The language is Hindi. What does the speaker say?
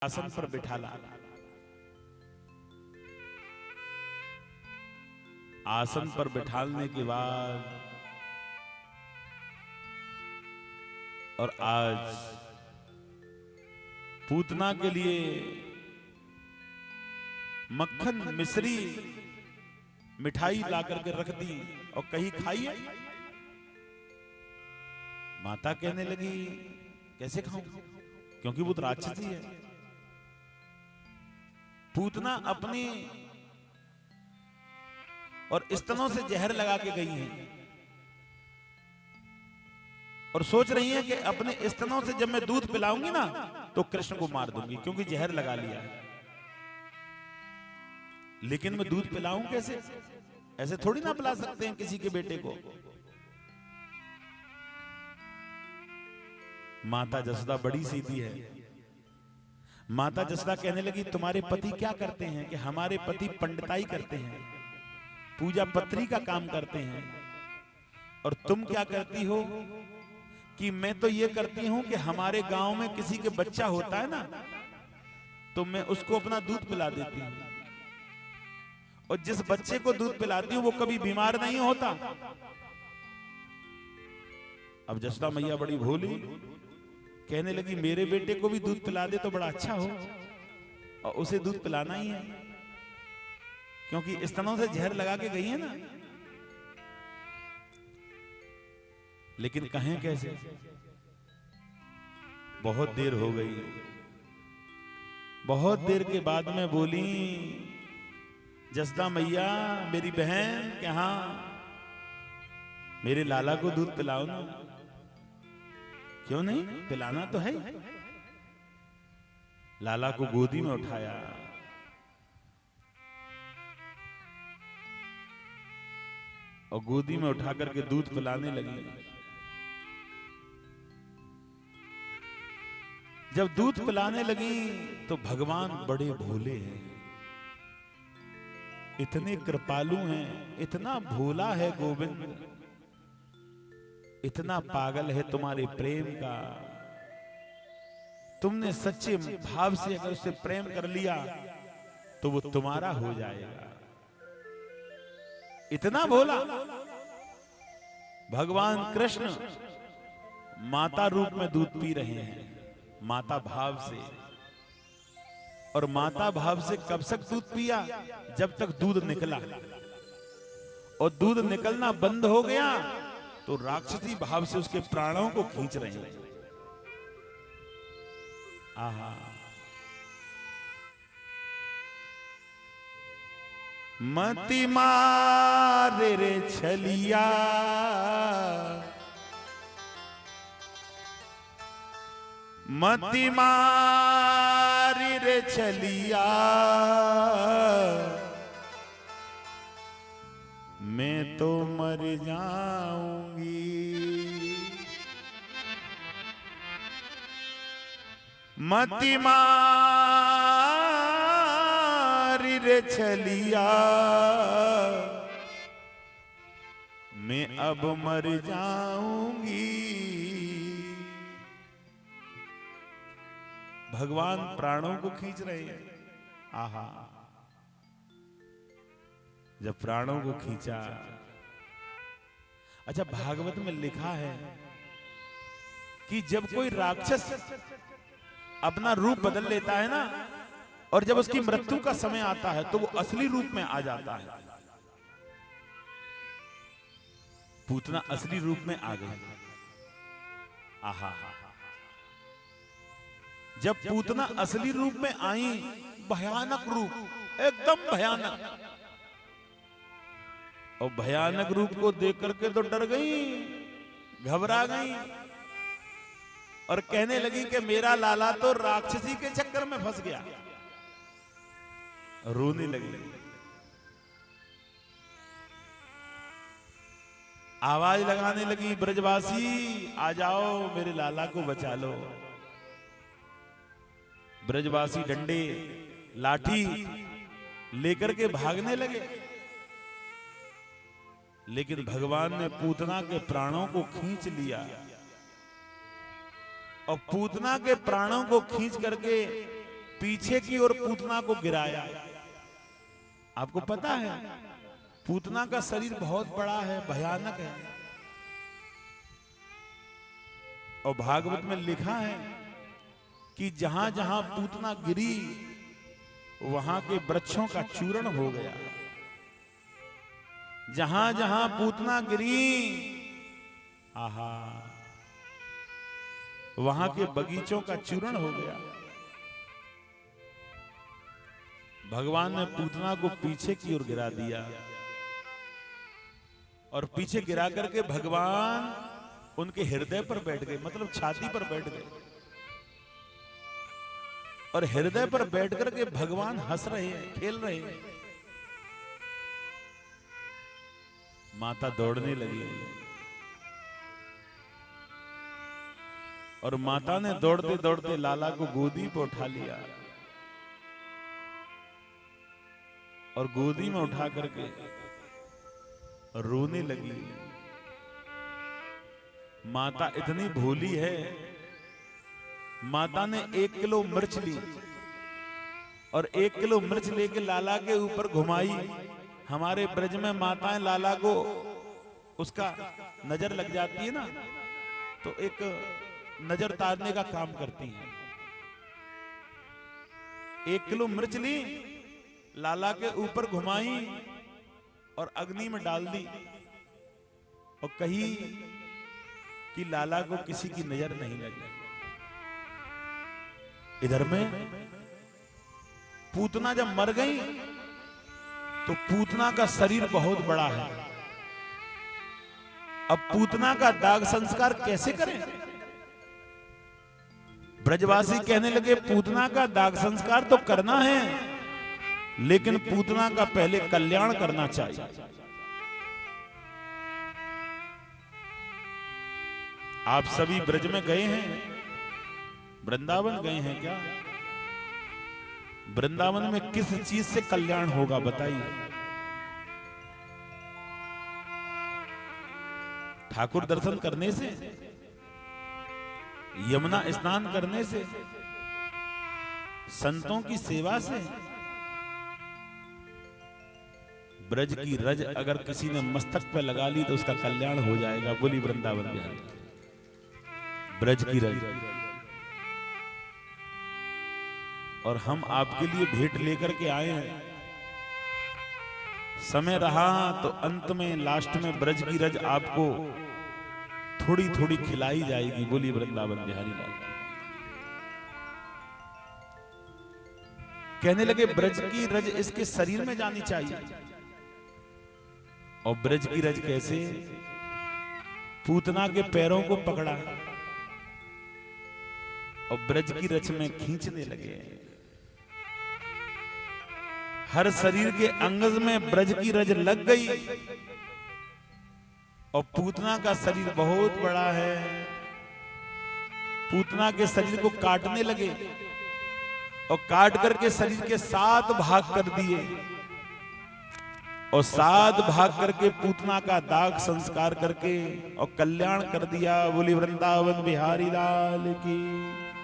आसन पर बिठाला। आसन पर बिठाने के बाद और आज पूतना के लिए मक्खन मिश्री मिठाई ला करके रख दी और कही खाइए। माता कहने लगी कैसे खाऊं, क्योंकि वो तो राक्षसी है। पूतना अपनी और स्तनों से जहर लगा के गई हैं और सोच रही हैं कि अपने स्तनों से जब मैं दूध पिलाऊंगी ना तो कृष्ण को मार दूंगी, क्योंकि जहर लगा लिया है। लेकिन मैं दूध पिलाऊं कैसे? ऐसे थोड़ी ना पिला सकते हैं किसी के बेटे को। माता जसोदा बड़ी सीधी है। माता जसोदा कहने लगी तुम्हारे पति क्या करते हैं? कि हमारे पति पंडिताई करते हैं, पूजा पत्री का काम करते हैं। और तुम क्या करती हो? कि मैं तो ये करती हूं कि हमारे गांव में किसी के बच्चा होता है ना तो मैं उसको अपना दूध पिला देती हूं, और जिस बच्चे को दूध पिलाती हूं वो कभी बीमार नहीं होता। अब जसोदा मैया बड़ी भोली कहने लगी मेरे बेटे को भी दूध पिला दे तो बड़ा अच्छा हो, और उसे दूध पिलाना ही है, क्योंकि स्तनों से जहर लगा के गई है ना। लेकिन कहें कैसे? बहुत देर हो गई। बहुत देर के बाद में बोली जसोदा मैया मेरी बहन कि हाँ मेरे लाला को दूध पिलाओ ना। क्यों नहीं, पिलाना तो है। लाला को गोदी में उठाया और गोदी में उठा करके दूध पिलाने लगी। जब दूध पिलाने लगी तो भगवान बड़े भोले हैं, इतने कृपालु हैं, इतना भोला है गोविंद, इतना पागल है तुम्हारे प्रेम का। तुमने सच्चे भाव से अगर उससे प्रेम कर लिया तो वो तुम्हारा हो जाएगा। इतना भोला भगवान कृष्ण माता रूप में दूध पी रहे हैं, माता भाव से। और माता भाव से कब तक दूध पिया? जब तक दूध निकला, और दूध निकलना बंद हो गया तो राक्षसी भाव से उसके प्राणों को खींच रहे हैं। आहा, मति मारे रे छलिया, मति मारी रे छलिया, मैं तो मर जाऊंगी। मति मारी रे छलिया, मैं अब मर जाऊंगी। भगवान प्राणों को खींच रहे हैं। आहा, जब प्राणों को खींचा। अच्छा, भागवत में लिखा है कि जब कोई राक्षस अपना रूप बदल लेता है ना, और जब उसकी मृत्यु का समय आता है तो वो असली रूप में आ जाता है। पूतना असली रूप में आ गई। आहा, जब पूतना असली रूप में आई, भयानक रूप, एकदम भयानक। और भयानक रूप को देख करके तो डर गई, घबरा गई, और कहने लगी कि मेरा लाला तो राक्षसी के चक्कर में फंस गया। रोने लगी, आवाज लगाने लगी ब्रजवासी आ जाओ, मेरे लाला को बचा लो। ब्रजवासी डंडे लाठी लेकर के भागने लगे, लेकिन भगवान ने पूतना के प्राणों को खींच लिया। और पूतना के प्राणों को खींच करके पीछे की ओर पूतना को गिराया। आपको पता है पूतना का शरीर बहुत बड़ा है, भयानक है। और भागवत में लिखा है कि जहां जहां पूतना गिरी वहां के वृक्षों का चूर्ण हो गया। जहां जहां पूतना गिरी, आहा, वहां के बगीचों का चूर्ण हो गया। भगवान ने पूतना को पीछे की ओर गिरा दिया और पीछे गिरा करके भगवान उनके हृदय पर बैठ गए, मतलब छाती पर बैठ गए। और हृदय पर बैठ करके भगवान हंस रहे हैं, खेल रहे हैं। माता दौड़ने लगी और माता ने दौड़ते दौड़ते लाला को गोदी पर उठा लिया और गोदी में उठा करके रोने लगी। माता इतनी भोली है, माता ने 1 किलो मिर्च ली और 1 किलो मिर्च लेके लाला के ऊपर घुमाई। हमारे ब्रज में माताएं लाला को उसका नजर लग जाती है ना, तो एक नजर तारने का काम करती हैं। 1 किलो मिर्च ली, लाला के ऊपर घुमाई और अग्नि में डाल दी और कही कि लाला को किसी की नजर नहीं लगी। इधर में पूतना जब मर गई तो पूतना का शरीर बहुत बड़ा है। अब पूतना का दाग संस्कार कैसे करें? ब्रजवासी कहने लगे पूतना का दाग संस्कार तो करना है, लेकिन पूतना का पहले कल्याण करना चाहिए। आप सभी ब्रज में गए हैं, वृंदावन गए हैं क्या? वृंदावन में किस चीज से कल्याण होगा बताइए? ठाकुर दर्शन करने से, यमुना स्नान करने से, संतों की सेवा से? ब्रज की रज अगर किसी ने मस्तक पे लगा ली तो उसका कल्याण हो जाएगा। बोली वृंदावन बिहारी। ब्रज की रज। और हम आपके लिए भेंट लेकर के आए हैं। समय रहा तो अंत में, लास्ट में ब्रज की रज आपको थोड़ी थोड़ी खिलाई जाएगी। बोली वृंदावन बिहारी लाल। कहने लगे ब्रज की रज इसके शरीर में जानी चाहिए। और ब्रज की रज कैसे? पूतना के पैरों को पकड़ा और ब्रज की रज में खींचने लगे। हर शरीर के अंगज में ब्रज की रज लग गई और पूतना का शरीर बहुत बड़ा है। पूतना के शरीर को काटने लगे और काट करके शरीर के 7 भाग कर दिए और 7 भाग करके पूतना का दाग संस्कार करके और कल्याण कर दिया। बोली वृंदावन बिहारी लाल की।